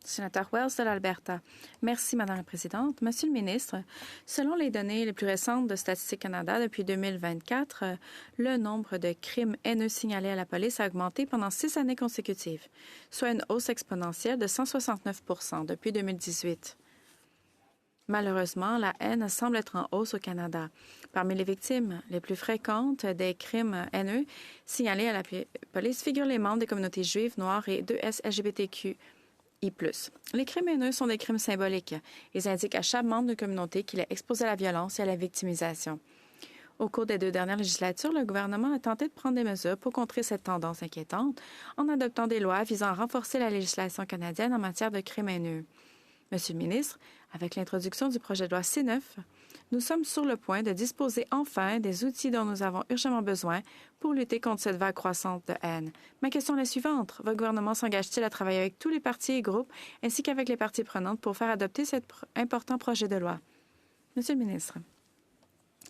Sénateur Wells de l'Alberta. Merci, Madame la Présidente. Monsieur le ministre, selon les données les plus récentes de Statistique Canada, depuis 2024, le nombre de crimes haineux signalés à la police a augmenté pendant 6 années consécutives, soit une hausse exponentielle de 169 % depuis 2018. Malheureusement, la haine semble être en hausse au Canada. Parmi les victimes les plus fréquentes des crimes haineux signalés à la police figurent les membres des communautés juives, noires et 2S LGBTQI+. Les crimes haineux sont des crimes symboliques. Ils indiquent à chaque membre d'une communauté qu'il est exposé à la violence et à la victimisation. Au cours des 2 dernières législatures, le gouvernement a tenté de prendre des mesures pour contrer cette tendance inquiétante en adoptant des lois visant à renforcer la législation canadienne en matière de crimes haineux. Monsieur le ministre, avec l'introduction du projet de loi C9, nous sommes sur le point de disposer enfin des outils dont nous avons urgemment besoin pour lutter contre cette vague croissante de haine. Ma question est la suivante. Votre gouvernement s'engage-t-il à travailler avec tous les partis et groupes ainsi qu'avec les parties prenantes pour faire adopter cet important projet de loi? Monsieur le ministre.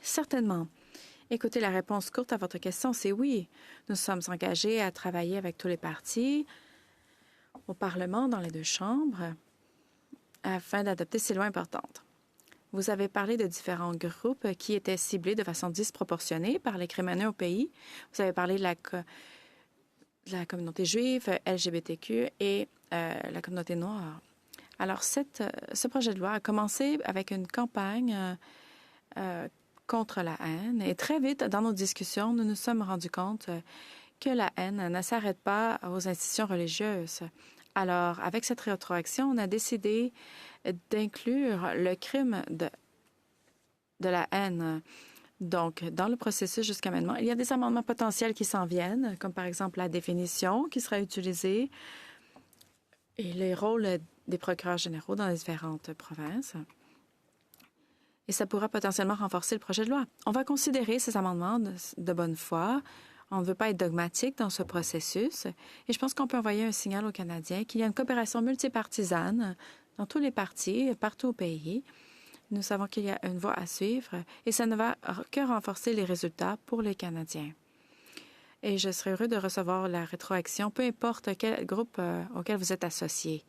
Certainement. Écoutez, la réponse courte à votre question, c'est oui. Nous sommes engagés à travailler avec tous les partis au Parlement, dans les 2 chambres, afin d'adopter ces lois importantes. Vous avez parlé de différents groupes qui étaient ciblés de façon disproportionnée par les crimes haineux au pays. Vous avez parlé de la communauté juive, LGBTQ et la communauté noire. Alors, ce projet de loi a commencé avec une campagne contre la haine et très vite, dans nos discussions, nous nous sommes rendus compte que la haine ne s'arrête pas aux institutions religieuses. Alors, avec cette rétroaction, on a décidé d'inclure le crime de la haine. Donc, dans le processus jusqu'à maintenant, il y a des amendements potentiels qui s'en viennent, comme par exemple la définition qui sera utilisée et les rôles des procureurs généraux dans les différentes provinces. Et ça pourra potentiellement renforcer le projet de loi. On va considérer ces amendements de bonne foi. On ne veut pas être dogmatique dans ce processus. Et je pense qu'on peut envoyer un signal aux Canadiens qu'il y a une coopération multipartisane dans tous les partis, partout au pays. Nous savons qu'il y a une voie à suivre et ça ne va que renforcer les résultats pour les Canadiens. Et je serai heureux de recevoir la rétroaction, peu importe quel groupe auquel vous êtes associé.